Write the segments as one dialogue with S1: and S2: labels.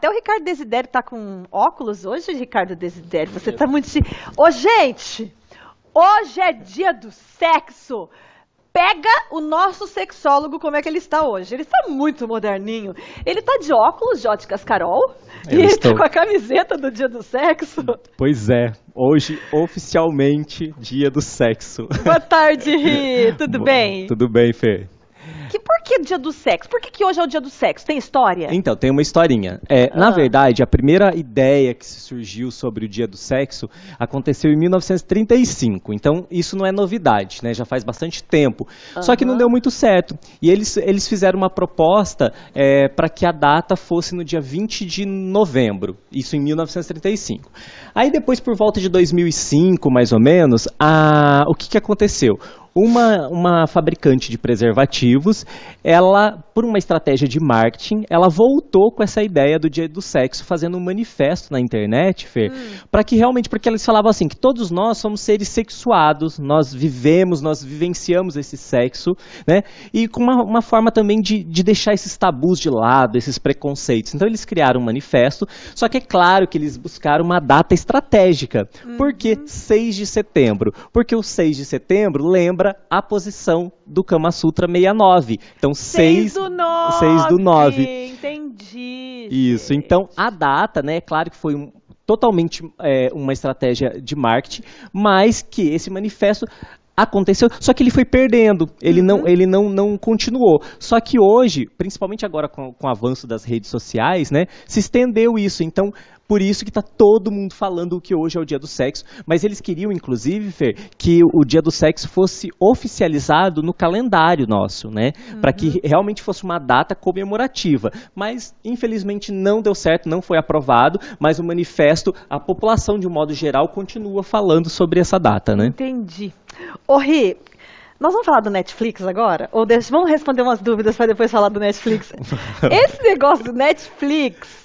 S1: Até o Ricardo Desidério tá com óculos hoje, Ricardo Desidério. Você tá muito... Ô, gente! Hoje é dia do sexo! Pega o nosso sexólogo, como é que ele está hoje. Ele está muito moderninho. Ele tá de óculos, de óticas Carol. E ele tá com a camiseta do dia do sexo.
S2: Pois é, hoje oficialmente dia do sexo.
S1: Boa tarde, Ri. Tudo bem?
S2: Tudo bem, Fê.
S1: Por que dia do sexo? Por que hoje é o dia do sexo? Tem história?
S2: Então, tem uma historinha. Na verdade, a primeira ideia que surgiu sobre o dia do sexo aconteceu em 1935. Então, isso não é novidade, né? Já faz bastante tempo. Só que não deu muito certo. E eles fizeram uma proposta para que a data fosse no dia 20 de novembro. Isso em 1935. Aí depois, por volta de 2005, mais ou menos, o que aconteceu? Uma fabricante de preservativos, ela, por uma estratégia de marketing, ela voltou com essa ideia do dia do sexo, fazendo um manifesto na internet, Fer, para que realmente, porque eles falavam assim, que todos nós somos seres sexuados, nós vivenciamos esse sexo, né? E com uma forma também de deixar esses tabus de lado, esses preconceitos. Então eles criaram um manifesto, só que é claro que eles buscaram uma data estratégica. Por que 6 de setembro? Porque o 6 de setembro lembra a posição do Kama Sutra 69. Então, 6 do 9.
S1: Entendi.
S2: Isso. Então, a data, né, é claro que foi totalmente uma estratégia de marketing, mas que esse manifesto aconteceu, só que ele foi perdendo, ele não continuou. Só que hoje, principalmente agora com o avanço das redes sociais, né, se estendeu isso. Então, por isso que está todo mundo falando que hoje é o dia do sexo, mas eles queriam, inclusive, Fer, que o dia do sexo fosse oficializado no calendário nosso, né? Para que realmente fosse uma data comemorativa. Mas, infelizmente, não deu certo, não foi aprovado, mas o manifesto, a população, de um modo geral, continua falando sobre essa data, né?
S1: Entendi. Ô, Ri, nós vamos falar do Netflix agora? Ou vamos responder umas dúvidas para depois falar do Netflix? Esse negócio do Netflix...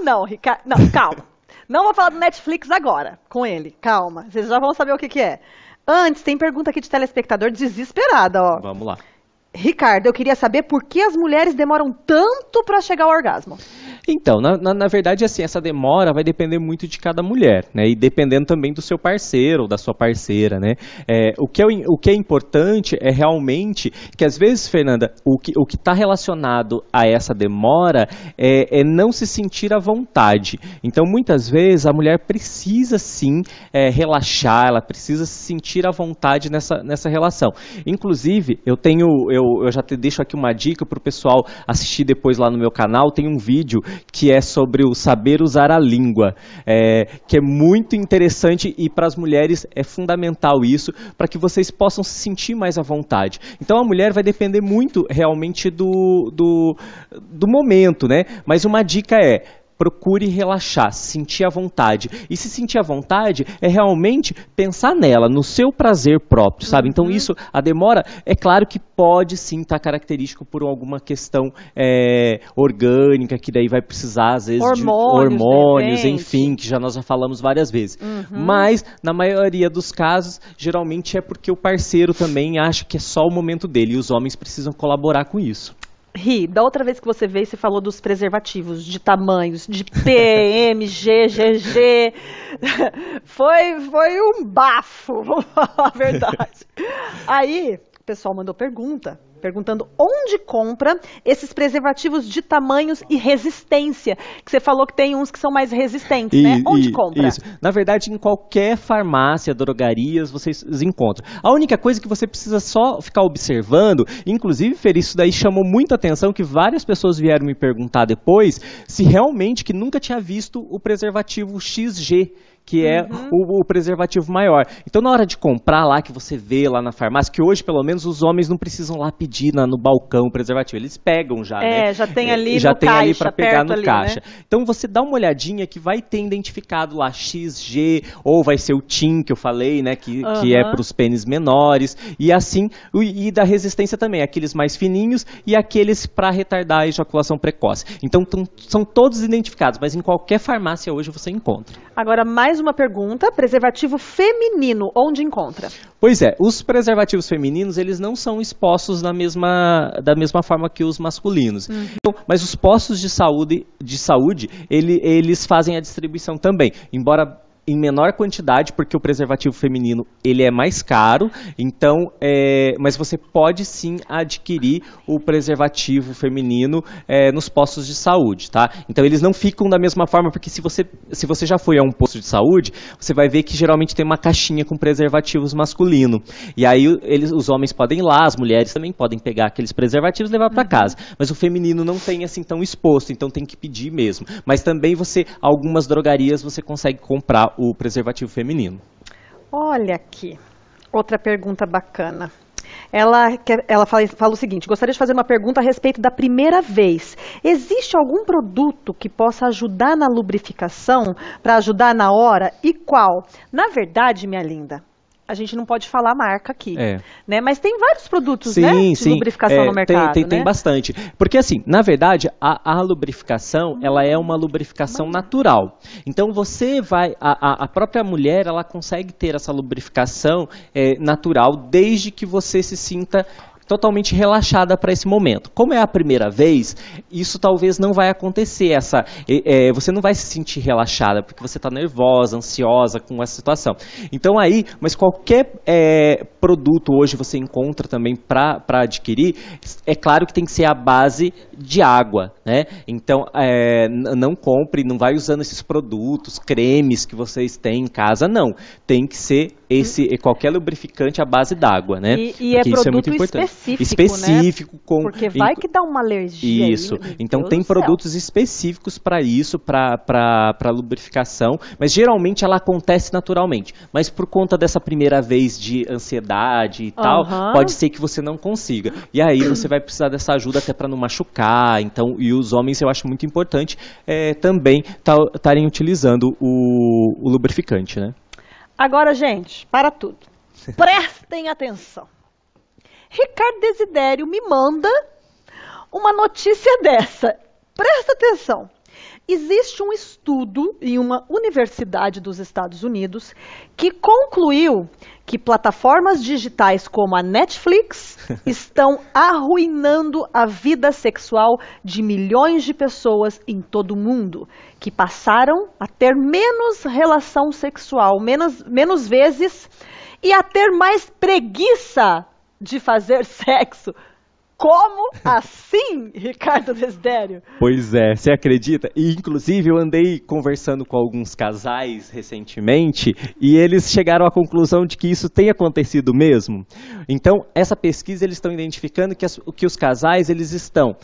S1: não, Ricardo. Não, calma. Não vou falar do Netflix agora, com ele. Calma. Vocês já vão saber o que é. Antes, tem pergunta aqui de telespectador desesperada, ó.
S2: Vamos lá.
S1: Ricardo, eu queria saber por que as mulheres demoram tanto para chegar ao orgasmo.
S2: Então, na verdade, assim, essa demora vai depender muito de cada mulher, né? E dependendo também do seu parceiro ou da sua parceira, né? O que é importante é realmente que, às vezes, Fernanda, o que está relacionado a essa demora é não se sentir à vontade. Então, muitas vezes, a mulher precisa, sim, relaxar, ela precisa se sentir à vontade nessa relação. Inclusive, eu já te deixo aqui uma dica para o pessoal assistir depois lá no meu canal, tem um vídeo que é sobre o saber usar a língua, que é muito interessante e para as mulheres é fundamental isso, para que vocês possam se sentir mais à vontade. Então a mulher vai depender muito realmente do momento, né? Mas uma dica procure relaxar, se sentir à vontade. E se sentir à vontade é realmente pensar nela, no seu prazer próprio, sabe? Então isso, a demora, é claro que pode sim estar característico por alguma questão orgânica, que daí vai precisar, às vezes, de hormônios, enfim, que nós já falamos várias vezes. Mas, na maioria dos casos, geralmente é porque o parceiro também acha que é só o momento dele, e os homens precisam colaborar com isso.
S1: Ri, da outra vez que você veio, você falou dos preservativos, de tamanhos, de P, M, G, GG. Foi um bafo, vamos falar a verdade. Aí, o pessoal mandou perguntando onde compra esses preservativos de tamanhos e resistência, que você falou que tem uns que são mais resistentes, né? Onde compra?
S2: Isso. Na verdade, em qualquer farmácia, drogarias, vocês encontram. A única coisa que você precisa só ficar observando, inclusive, Fer, isso daí chamou muita atenção, que várias pessoas vieram me perguntar depois, se realmente que nunca tinha visto o preservativo XG, que é o preservativo maior. Então, na hora de comprar lá, que você vê lá na farmácia, que hoje, pelo menos, os homens não precisam lá pedir no balcão o preservativo. Eles pegam já, né?
S1: Já tem ali
S2: já
S1: no
S2: tem
S1: caixa,
S2: ali para pegar no
S1: ali,
S2: caixa.
S1: Né?
S2: Então, você dá uma olhadinha que vai ter identificado lá XG, ou vai ser o TIM, que eu falei, né? Que é para os pênis menores. E assim, e da resistência também, aqueles mais fininhos e aqueles para retardar a ejaculação precoce. Então, são todos identificados, mas em qualquer farmácia hoje você encontra.
S1: Agora, mais mais uma pergunta. Preservativo feminino, onde encontra?
S2: Pois é, os preservativos femininos, eles não são expostos da mesma forma que os masculinos. Então, mas os postos de saúde, eles fazem a distribuição também, embora em menor quantidade, porque o preservativo feminino ele é mais caro, então, mas você pode sim adquirir o preservativo feminino nos postos de saúde, tá? Então eles não ficam da mesma forma, porque se você já foi a um posto de saúde, você vai ver que geralmente tem uma caixinha com preservativos masculino, e aí os homens podem ir lá, as mulheres também podem pegar aqueles preservativos e levar para casa, mas o feminino não tem assim tão exposto, então tem que pedir mesmo. Mas também algumas drogarias você consegue comprar o preservativo feminino.
S1: Olha aqui, outra pergunta bacana. Ela fala o seguinte: gostaria de fazer uma pergunta a respeito da primeira vez. Existe algum produto que possa ajudar na lubrificação, para ajudar na hora? E qual? Na verdade, minha linda, a gente não pode falar marca aqui, né? Mas tem vários produtos,
S2: sim,
S1: né, de lubrificação no mercado,
S2: tem bastante. Porque assim, na verdade, a lubrificação, ela é uma lubrificação natural. Então a própria mulher, ela consegue ter essa lubrificação natural desde que você se sinta totalmente relaxada para esse momento. Como é a primeira vez, isso talvez não vai acontecer. Você não vai se sentir relaxada, porque você está nervosa, ansiosa com essa situação. Então mas qualquer produto hoje você encontra também para adquirir, é claro que tem que ser a base de água, né? Então, não compre, não vai usando esses produtos, cremes que vocês têm em casa, não. Tem que ser qualquer lubrificante à base d'água, né?
S1: E é produto muito importante.
S2: Específico,
S1: né? Porque vai que dá uma alergia.
S2: Isso. Então tem produtos específicos para isso, para lubrificação, mas geralmente ela acontece naturalmente. Mas por conta dessa primeira vez de ansiedade e tal, pode ser que você não consiga. E aí você vai precisar dessa ajuda até para não machucar. Então, e os homens, eu acho muito importante também estarem utilizando o lubrificante, né?
S1: Agora, gente, para tudo. Prestem atenção. Ricardo Desidério me manda uma notícia dessa. Presta atenção. Existe um estudo em uma universidade dos Estados Unidos que concluiu que plataformas digitais como a Netflix estão arruinando a vida sexual de milhões de pessoas em todo o mundo, que passaram a ter menos relação sexual, menos vezes, e a ter mais preguiça de fazer sexo. Como assim, Ricardo Desidério?
S2: Pois é, você acredita? E, inclusive, eu andei conversando com alguns casais recentemente e eles chegaram à conclusão de que isso tem acontecido mesmo. Então, essa pesquisa, eles estão identificando que os casais, eles estão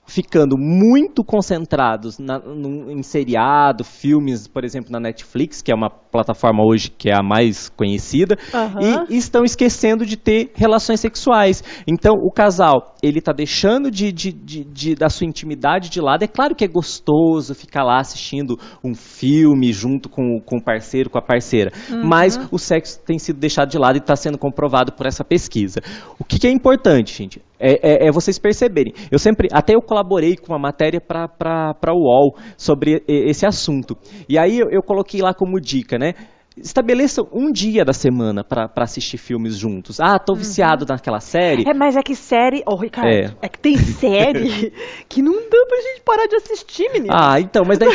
S2: ficando muito concentrados em seriado, filmes, por exemplo, na Netflix, que é uma plataforma hoje que é a mais conhecida, e estão esquecendo de ter relações sexuais. Então, o casal, ele está deixando da sua intimidade de lado. É claro que é gostoso ficar lá assistindo um filme junto com o parceiro, com a parceira, mas o sexo tem sido deixado de lado e está sendo comprovado por essa pesquisa. O que é importante, gente? Vocês perceberem. Até eu colaborei com uma matéria para o UOL sobre esse assunto. E aí eu coloquei lá como dica, né? Estabeleçam um dia da semana para assistir filmes juntos. Ah, tô viciado naquela série.
S1: Mas é que série... Ricardo, é que tem série que não dá pra gente parar de assistir, menino.
S2: Então, mas daí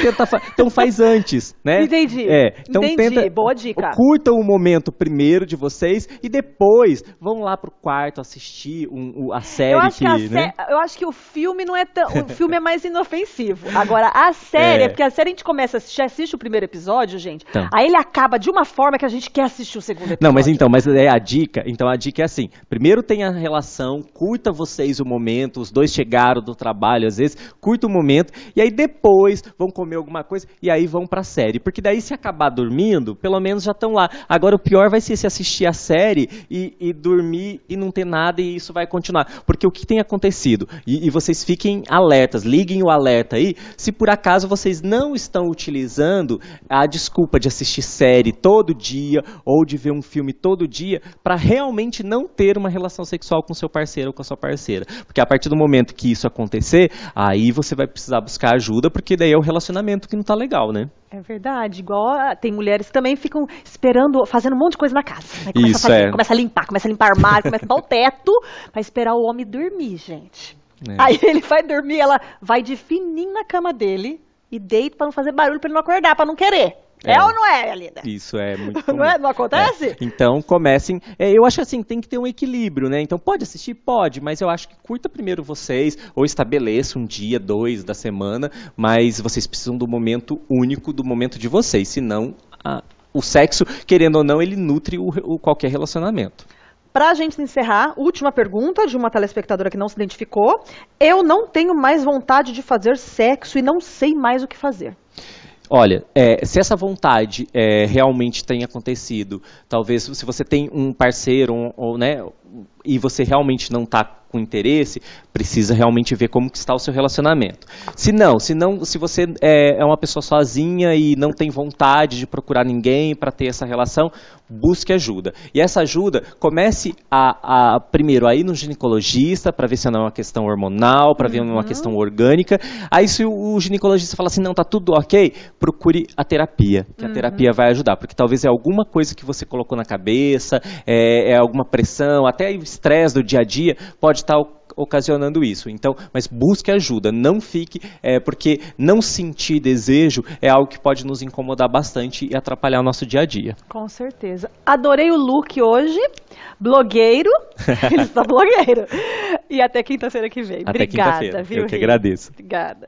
S2: então faz antes, né?
S1: Entendi.
S2: Então
S1: Entendi. Boa dica.
S2: Curtam o momento primeiro de vocês e depois vão lá pro quarto assistir a série.
S1: Eu acho que o filme não é tão... O filme é mais inofensivo. Agora, a série... Porque a série a gente começa a assiste o primeiro episódio, gente. Então. Aí ele acaba de uma forma que a gente quer assistir o segundo episódio.
S2: Não, mas a dica é assim, primeiro tem a relação, curta vocês o momento, os dois chegaram do trabalho, às vezes, curta o momento, e aí depois vão comer alguma coisa, e aí vão pra série, porque daí se acabar dormindo, pelo menos já estão lá. Agora o pior vai ser se assistir a série e dormir e não ter nada, e isso vai continuar, porque o que tem acontecido, e vocês fiquem alertas, liguem o alerta aí, se por acaso vocês não estão utilizando a desculpa de assistir série todo dia ou de ver um filme todo dia para realmente não ter uma relação sexual com seu parceiro ou com a sua parceira. Porque a partir do momento que isso acontecer, aí você vai precisar buscar ajuda, porque daí é o relacionamento que não tá legal, né?
S1: É verdade, igual tem mulheres que também ficam esperando, fazendo um monte de coisa na casa. Aí começa a limpar armário, começa a limpar o teto, pra esperar o homem dormir, gente. Aí ele vai dormir, ela vai de fininho na cama dele e deita pra não fazer barulho, pra ele não acordar, pra não querer. É ou não é, linda?
S2: Isso é muito comum.
S1: Não acontece?
S2: Então, comecem... eu acho assim, tem que ter um equilíbrio, né? Então, pode assistir? Pode, mas eu acho que curta primeiro vocês, ou estabeleça um dia, 2 da semana, mas vocês precisam do momento único, do momento de vocês, senão o sexo, querendo ou não, ele nutre qualquer relacionamento.
S1: Pra gente encerrar, última pergunta de uma telespectadora que não se identificou. Eu não tenho mais vontade de fazer sexo e não sei mais o que fazer.
S2: Olha, se essa vontade realmente tem acontecido, talvez se você tem um parceiro né, e você realmente não está com interesse, precisa realmente ver como que está o seu relacionamento. Se você é uma pessoa sozinha e não tem vontade de procurar ninguém para ter essa relação, busque ajuda. E essa ajuda, comece primeiro a ir no ginecologista para ver se não é uma questão hormonal, para ver se não é uma questão orgânica. Aí se o ginecologista fala assim, não, tá tudo ok, procure a terapia, que a terapia vai ajudar, porque talvez é alguma coisa que você colocou na cabeça, é alguma pressão, até o estresse do dia a dia pode estar ocasionando isso. Então, mas busque ajuda, não fique, porque não sentir desejo é algo que pode nos incomodar bastante e atrapalhar o nosso dia a dia.
S1: Com certeza. Adorei o look hoje, blogueiro, ele está blogueiro. E até quinta-feira que vem.
S2: Até
S1: Obrigada,
S2: quinta-feira.
S1: Viu,
S2: Eu que agradeço.
S1: Obrigada.